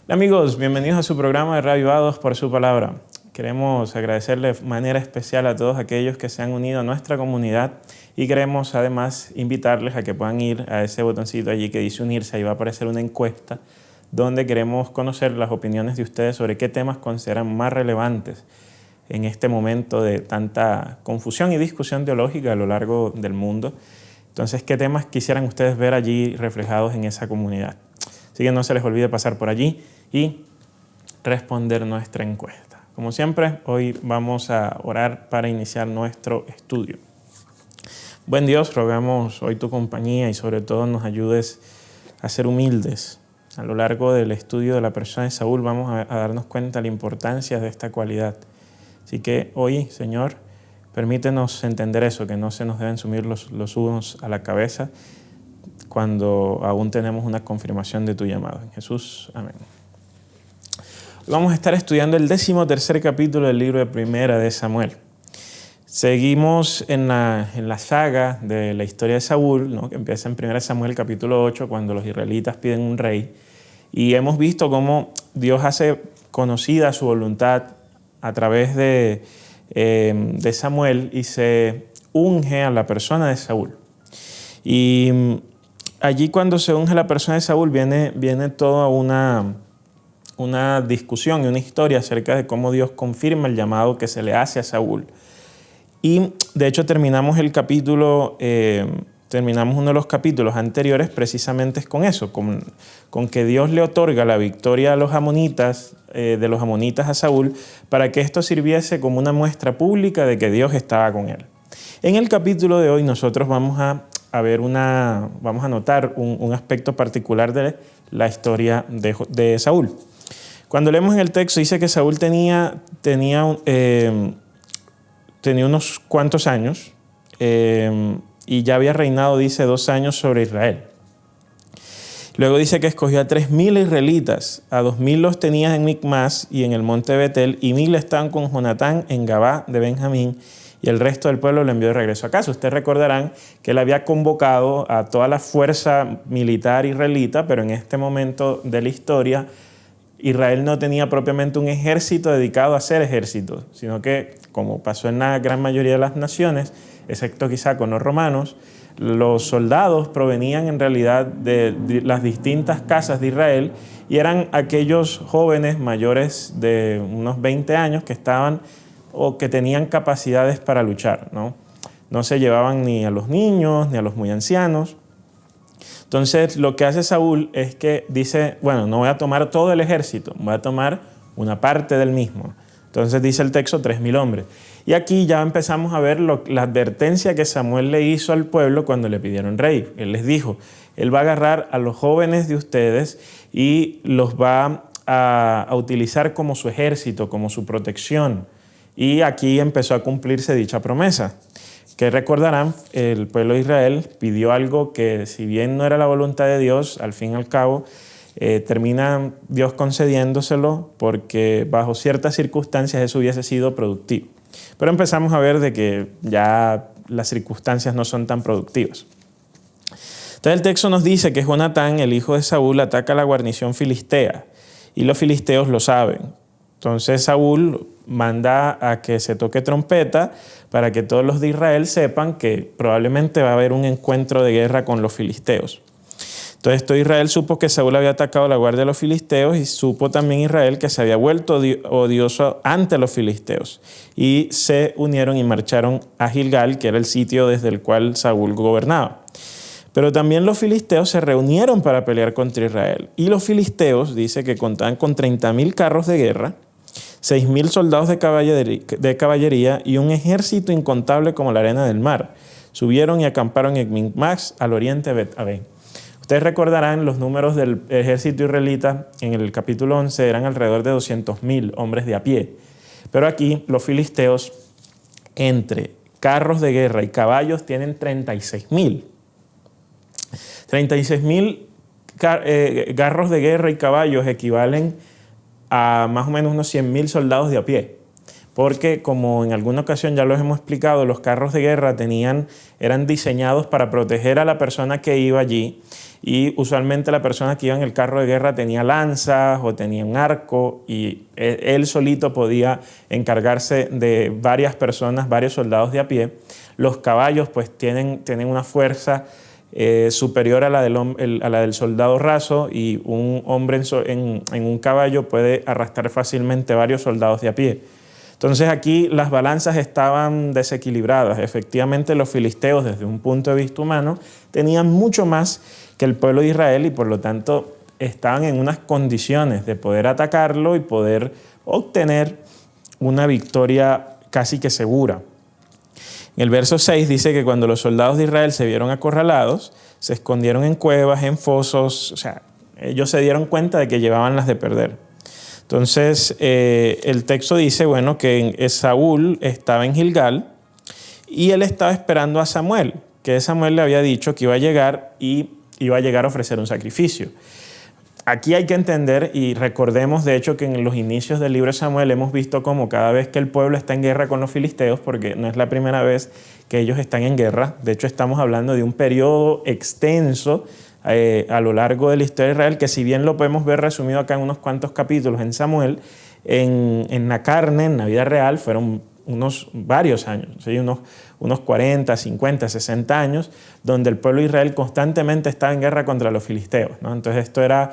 Hola amigos, bienvenidos a su programa de Reavivados por su palabra. Queremos agradecerle de manera especial a todos aquellos que se han unido a nuestra comunidad y queremos además invitarles a que puedan ir a ese botoncito allí que dice unirse. Ahí va a aparecer una encuesta donde queremos conocer las opiniones de ustedes sobre qué temas consideran más relevantes en este momento de tanta confusión y discusión teológica a lo largo del mundo. Entonces, ¿qué temas quisieran ustedes ver allí reflejados en esa comunidad? Así que no se les olvide pasar por allí y responder nuestra encuesta. Como siempre, hoy vamos a orar para iniciar nuestro estudio. Buen Dios, rogamos hoy tu compañía y sobre todo nos ayudes a ser humildes. A lo largo del estudio de la persona de Saúl vamos a darnos cuenta de la importancia de esta cualidad. Así que hoy, Señor, permítenos entender eso, que no se nos deben sumir los unos a la cabeza cuando aún tenemos una confirmación de tu llamado. En Jesús, amén. Vamos a estar estudiando el 13º capítulo del libro de Primera de Samuel. Seguimos en la saga de la historia de Saúl, ¿no? Que empieza en 1 Samuel capítulo 8, cuando los israelitas piden un rey. Y hemos visto cómo Dios hace conocida su voluntad a través de Samuel y se unge a la persona de Saúl. Y allí cuando se unge a la persona de Saúl viene toda una discusión y una historia acerca de cómo Dios confirma el llamado que se le hace a Saúl. Y de hecho terminamos uno de los capítulos anteriores precisamente con eso, con que Dios le otorga la victoria a los amonitas, de los amonitas a Saúl, para que esto sirviese como una muestra pública de que Dios estaba con él. En el capítulo de hoy nosotros vamos a notar un aspecto particular de la historia de Saúl. Cuando leemos en el texto dice que Saúl tenía unos cuantos años y ya había reinado, dice, 2 años sobre Israel. Luego dice que escogió a 3,000 israelitas, a 2,000 los tenía en Micmas y en el monte Betel, y 1,000 estaban con Jonatán en Gabá de Benjamín, y el resto del pueblo lo envió de regreso a casa. Ustedes recordarán que él había convocado a toda la fuerza militar israelita, pero en este momento de la historia, Israel no tenía propiamente un ejército dedicado a ser ejército, sino que, como pasó en la gran mayoría de las naciones, excepto quizá con los romanos, los soldados provenían en realidad de las distintas casas de Israel y eran aquellos jóvenes mayores de unos 20 años que estaban o que tenían capacidades para luchar, ¿no? No se llevaban ni a los niños ni a los muy ancianos. Entonces, lo que hace Saúl es que dice, bueno, no voy a tomar todo el ejército, voy a tomar una parte del mismo. Entonces dice el texto 3,000 hombres. Y aquí ya empezamos a ver la advertencia que Samuel le hizo al pueblo cuando le pidieron rey. Él les dijo, él va a agarrar a los jóvenes de ustedes y los va a utilizar como su ejército, como su protección. Y aquí empezó a cumplirse dicha promesa. Que recordarán, el pueblo de Israel pidió algo que, si bien no era la voluntad de Dios, al fin y al cabo, termina Dios concediéndoselo porque bajo ciertas circunstancias eso hubiese sido productivo. Pero empezamos a ver de que ya las circunstancias no son tan productivas. Entonces el texto nos dice que Jonatán, el hijo de Saúl, ataca a la guarnición filistea y los filisteos lo saben. Entonces Saúl manda a que se toque trompeta para que todos los de Israel sepan que probablemente va a haber un encuentro de guerra con los filisteos. Entonces todo Israel supo que Saúl había atacado a la guardia de los filisteos y supo también Israel que se había vuelto odioso ante los filisteos. Y se unieron y marcharon a Gilgal, que era el sitio desde el cual Saúl gobernaba. Pero también los filisteos se reunieron para pelear contra Israel. Y los filisteos, dice que contaban con 30,000 carros de guerra, 6,000 soldados de caballería y un ejército incontable como la arena del mar. Subieron y acamparon en Micmas, al oriente de Bet-Aven. Ustedes recordarán los números del ejército israelita en el capítulo 11 eran alrededor de 200,000 hombres de a pie. Pero aquí los filisteos, entre carros de guerra y caballos, tienen 36,000. 36,000 carros de guerra y caballos equivalen a más o menos unos 100,000 soldados de a pie. Porque, como en alguna ocasión ya los hemos explicado, los carros de guerra eran diseñados para proteger a la persona que iba allí y usualmente la persona que iba en el carro de guerra tenía lanzas o tenía un arco y él solito podía encargarse de varias personas, varios soldados de a pie. Los caballos pues tienen una fuerza superior a la del soldado raso, y un hombre en un caballo puede arrastrar fácilmente varios soldados de a pie. Entonces aquí las balanzas estaban desequilibradas. Efectivamente, los filisteos, desde un punto de vista humano, tenían mucho más que el pueblo de Israel y por lo tanto estaban en unas condiciones de poder atacarlo y poder obtener una victoria casi que segura. En el verso 6 dice que cuando los soldados de Israel se vieron acorralados, se escondieron en cuevas, en fosos, o sea, ellos se dieron cuenta de que llevaban las de perder. Entonces, el texto dice, bueno, que Saúl estaba en Gilgal y él estaba esperando a Samuel, que Samuel le había dicho que iba a llegar y iba a llegar a ofrecer un sacrificio. Aquí hay que entender, y recordemos de hecho que en los inicios del libro de Samuel hemos visto cómo cada vez que el pueblo está en guerra con los filisteos, porque no es la primera vez que ellos están en guerra, de hecho estamos hablando de un periodo extenso a lo largo de la historia de Israel, que si bien lo podemos ver resumido acá en unos cuantos capítulos en Samuel, en la carne, en la vida real, fueron varios años, ¿sí? unos 40, 50, 60 años, donde el pueblo de Israel constantemente estaba en guerra contra los filisteos, ¿no? Entonces esto era,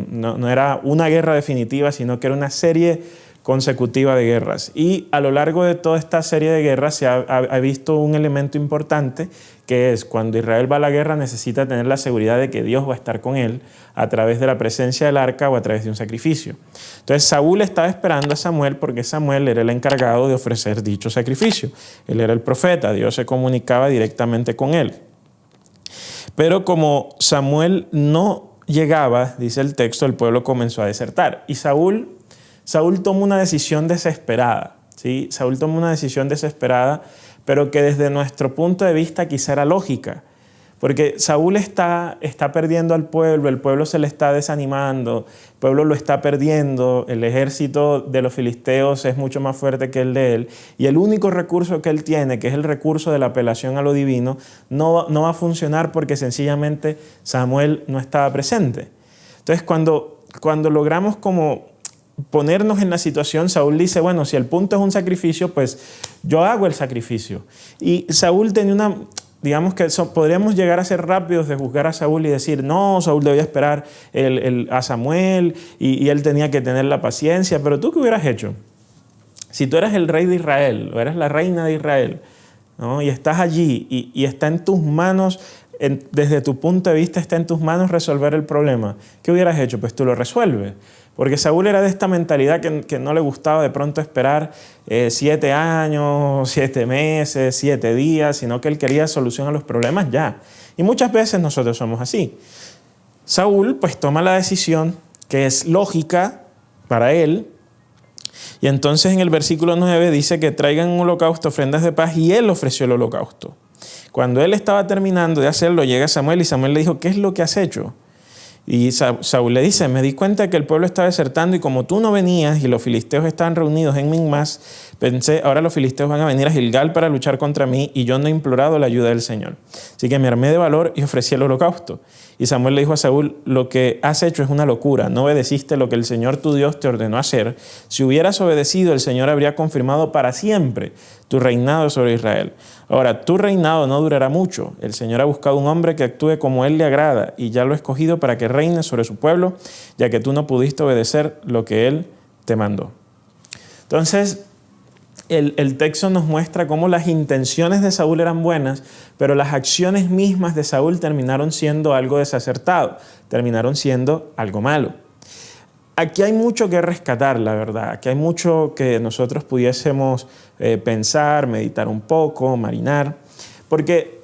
no era una guerra definitiva, sino que era una serie consecutiva de guerras. Y a lo largo de toda esta serie de guerras se ha visto un elemento importante, que es cuando Israel va a la guerra necesita tener la seguridad de que Dios va a estar con él a través de la presencia del arca o a través de un sacrificio. Entonces Saúl estaba esperando a Samuel porque Samuel era el encargado de ofrecer dicho sacrificio. Él era el profeta, Dios se comunicaba directamente con él. Pero como Samuel no llegaba, dice el texto, el pueblo comenzó a desertar. Y Saúl tomó una decisión desesperada, ¿sí? Saúl tomó una decisión desesperada, pero que desde nuestro punto de vista quizá era lógica, porque Saúl está perdiendo al pueblo, el pueblo se le está desanimando, el pueblo lo está perdiendo, el ejército de los filisteos es mucho más fuerte que el de él, y el único recurso que él tiene, que es el recurso de la apelación a lo divino, no va a funcionar porque sencillamente Samuel no estaba presente. Entonces cuando logramos como ponernos en la situación, Saúl dice, bueno, si el punto es un sacrificio, pues yo hago el sacrificio. Y Saúl tenía digamos que podríamos llegar a ser rápidos de juzgar a Saúl y decir, no, Saúl debía esperar a Samuel y él tenía que tener la paciencia, pero ¿tú qué hubieras hecho? Si tú eras el rey de Israel o eras la reina de Israel, ¿no? Y estás allí y está en tus manos, desde tu punto de vista está en tus manos resolver el problema, ¿qué hubieras hecho? Pues tú lo resuelves. Porque Saúl era de esta mentalidad que no le gustaba de pronto esperar 7 años, 7 meses, 7 días, sino que él quería solución a los problemas ya. Y muchas veces nosotros somos así. Saúl pues toma la decisión que es lógica para él, y entonces en el versículo 9 dice que traigan un holocausto, ofrendas de paz, y él ofreció el holocausto. Cuando él estaba terminando de hacerlo, llega Samuel y Samuel le dijo, ¿qué es lo que has hecho? Y Saúl le dice, me di cuenta que el pueblo está desertando y como tú no venías y los filisteos estaban reunidos en Migmas, pensé, ahora los filisteos van a venir a Gilgal para luchar contra mí y yo no he implorado la ayuda del Señor. Así que me armé de valor y ofrecí el holocausto. Y Samuel le dijo a Saúl, lo que has hecho es una locura, no obedeciste lo que el Señor tu Dios te ordenó hacer. Si hubieras obedecido, el Señor habría confirmado para siempre tu reinado sobre Israel. Ahora, tu reinado no durará mucho. El Señor ha buscado un hombre que actúe como Él le agrada y ya lo ha escogido para que reine sobre su pueblo, ya que tú no pudiste obedecer lo que Él te mandó. Entonces, el texto nos muestra cómo las intenciones de Saúl eran buenas, pero las acciones mismas de Saúl terminaron siendo algo desacertado, terminaron siendo algo malo. Aquí hay mucho que rescatar, la verdad. Aquí hay mucho que nosotros pudiésemos pensar, meditar un poco, marinar. Porque,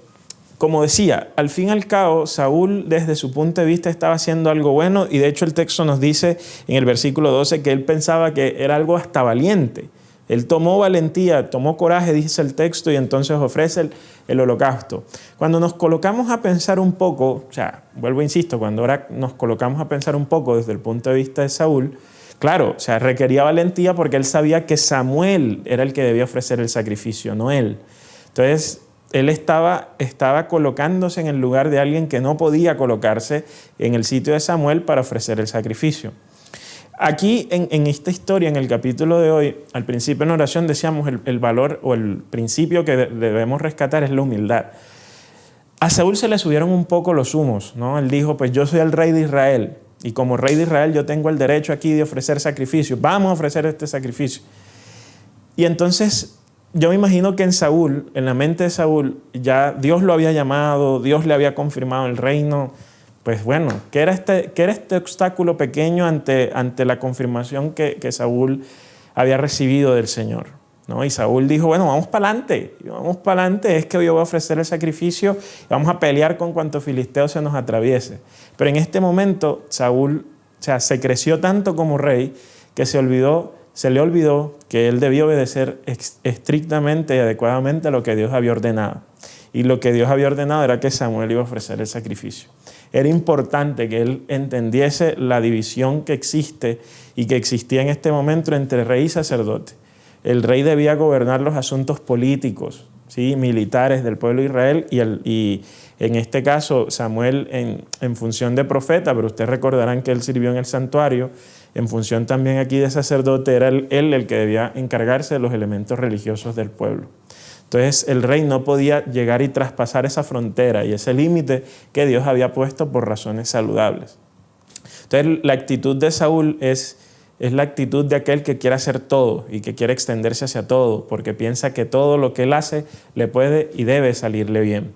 como decía, al fin y al cabo, Saúl desde su punto de vista estaba haciendo algo bueno y de hecho el texto nos dice en el versículo 12 que él pensaba que era algo hasta valiente. Él tomó valentía, tomó coraje, dice el texto, y entonces ofrece el holocausto. Cuando nos colocamos a pensar un poco, o sea, vuelvo, insisto, cuando ahora nos colocamos a pensar un poco desde el punto de vista de Saúl, claro, o sea, requería valentía porque él sabía que Samuel era el que debía ofrecer el sacrificio, no él. Entonces, él estaba colocándose en el lugar de alguien que no podía colocarse en el sitio de Samuel para ofrecer el sacrificio. Aquí en esta historia, en el capítulo de hoy, al principio en la oración decíamos el valor o el principio que debemos rescatar es la humildad. A Saúl se le subieron un poco los humos, ¿no? Él dijo, pues yo soy el rey de Israel y como rey de Israel yo tengo el derecho aquí de ofrecer sacrificio. Vamos a ofrecer este sacrificio. Y entonces yo me imagino que en la mente de Saúl, ya Dios lo había llamado, Dios le había confirmado el reino. Pues bueno, ¿qué era este obstáculo pequeño ante la confirmación que Saúl había recibido del Señor, ¿no? Y Saúl dijo, bueno, vamos para adelante, es que yo voy a ofrecer el sacrificio y vamos a pelear con cuanto filisteo se nos atraviese. Pero en este momento Saúl, se creció tanto como rey que se le olvidó que él debía obedecer estrictamente y adecuadamente a lo que Dios había ordenado. Y lo que Dios había ordenado era que Samuel iba a ofrecer el sacrificio. Era importante que él entendiese la división que existe y que existía en este momento entre rey y sacerdote. El rey debía gobernar los asuntos políticos, ¿sí?, militares del pueblo de Israel y en este caso Samuel en función de profeta, pero ustedes recordarán que él sirvió en el santuario, en función también aquí de sacerdote, era él el que debía encargarse de los elementos religiosos del pueblo. Entonces el rey no podía llegar y traspasar esa frontera y ese límite que Dios había puesto por razones saludables. Entonces la actitud de Saúl es la actitud de aquel que quiere hacer todo y que quiere extenderse hacia todo, porque piensa que todo lo que él hace le puede y debe salirle bien.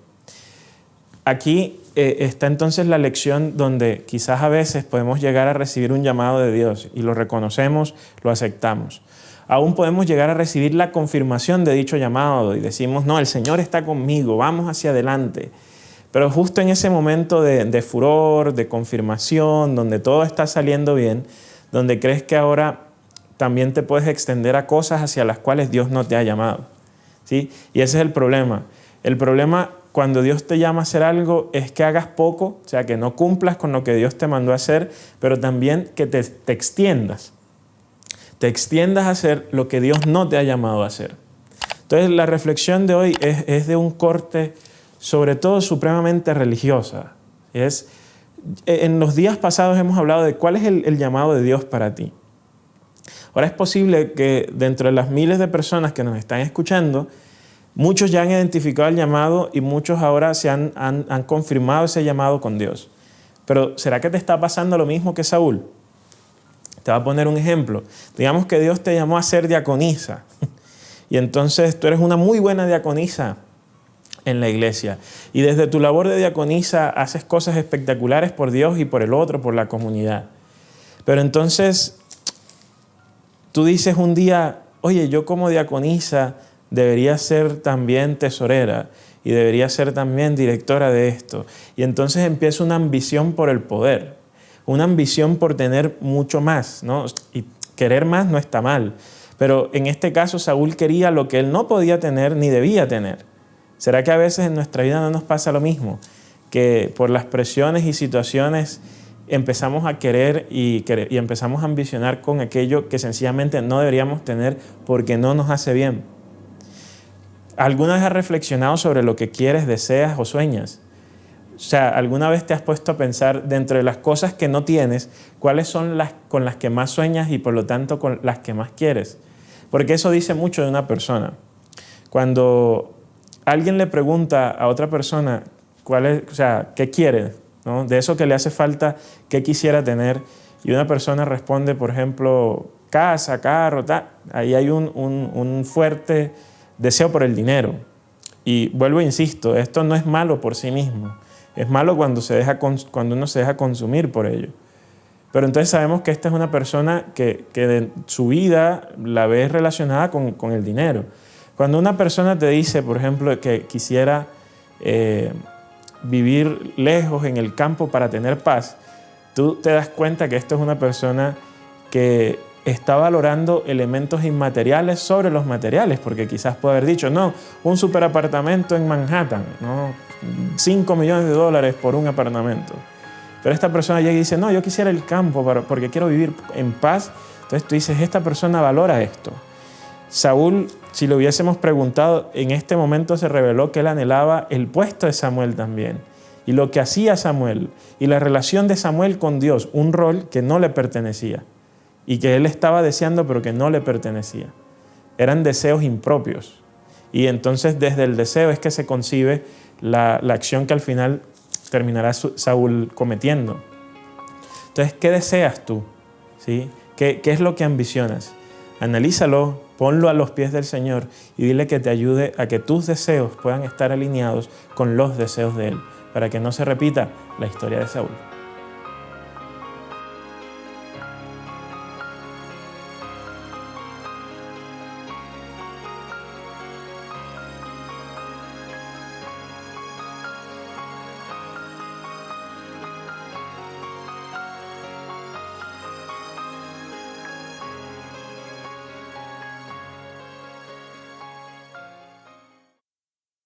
Aquí está entonces la lección donde quizás a veces podemos llegar a recibir un llamado de Dios y lo reconocemos, lo aceptamos. Aún podemos llegar a recibir la confirmación de dicho llamado y decimos, no, el Señor está conmigo, vamos hacia adelante. Pero justo en ese momento de furor, de confirmación, donde todo está saliendo bien, donde crees que ahora también te puedes extender a cosas hacia las cuales Dios no te ha llamado, ¿sí? Y ese es el problema. El problema cuando Dios te llama a hacer algo es que hagas poco, o sea, que no cumplas con lo que Dios te mandó a hacer, pero también que te extiendas. Te extiendas a hacer lo que Dios no te ha llamado a hacer. Entonces la reflexión de hoy es de un corte sobre todo supremamente religiosa. En los días pasados hemos hablado de cuál es el llamado de Dios para ti. Ahora es posible que dentro de las miles de personas que nos están escuchando, muchos ya han identificado el llamado y muchos ahora han confirmado ese llamado con Dios. Pero ¿será que te está pasando lo mismo que Saúl? Te voy a poner un ejemplo. Digamos que Dios te llamó a ser diaconisa y entonces tú eres una muy buena diaconisa en la iglesia y desde tu labor de diaconisa haces cosas espectaculares por Dios y por el otro, por la comunidad. Pero entonces tú dices un día, oye, yo como diaconisa debería ser también tesorera y debería ser también directora de esto. Y entonces empieza una ambición por el poder. Una ambición por tener mucho más, ¿no? Y querer más no está mal. Pero en este caso Saúl quería lo que él no podía tener ni debía tener. ¿Será que a veces en nuestra vida no nos pasa lo mismo? Que por las presiones y situaciones empezamos a querer y empezamos a ambicionar con aquello que sencillamente no deberíamos tener porque no nos hace bien. ¿Alguna vez has reflexionado sobre lo que quieres, deseas o sueñas? O sea, ¿alguna vez te has puesto a pensar dentro de las cosas que no tienes, cuáles son las con las que más sueñas y por lo tanto con las que más quieres? Porque eso dice mucho de una persona. Cuando alguien le pregunta a otra persona qué quiere, ¿no? De eso que le hace falta, qué quisiera tener, y una persona responde, por ejemplo, casa, carro, tal, ahí hay un fuerte deseo por el dinero. Y vuelvo e insisto, esto no es malo por sí mismo. Es malo cuando uno se deja consumir por ello. Pero entonces sabemos que esta es una persona que de su vida la ves relacionada con el dinero. Cuando una persona te dice, por ejemplo, que quisiera vivir lejos en el campo para tener paz, tú te das cuenta que esto es una persona que está valorando elementos inmateriales sobre los materiales, porque quizás puede haber dicho, no, un superapartamento en Manhattan, ¿no? $5 millones por un apartamento. Pero esta persona llega y dice, no, yo quisiera el campo porque quiero vivir en paz. Entonces tú dices, esta persona valora esto. Saúl, si lo hubiésemos preguntado, en este momento se reveló que él anhelaba el puesto de Samuel también, y lo que hacía Samuel, y la relación de Samuel con Dios, un rol que no le pertenecía, y que él estaba deseando pero que no le pertenecía. Eran deseos impropios, y entonces desde el deseo es que se concibe la acción que al final terminará Saúl cometiendo. Entonces, ¿qué deseas tú? ¿Sí? ¿Qué es lo que ambicionas? Analízalo, ponlo a los pies del Señor y dile que te ayude a que tus deseos puedan estar alineados con los deseos de Él, para que no se repita la historia de Saúl.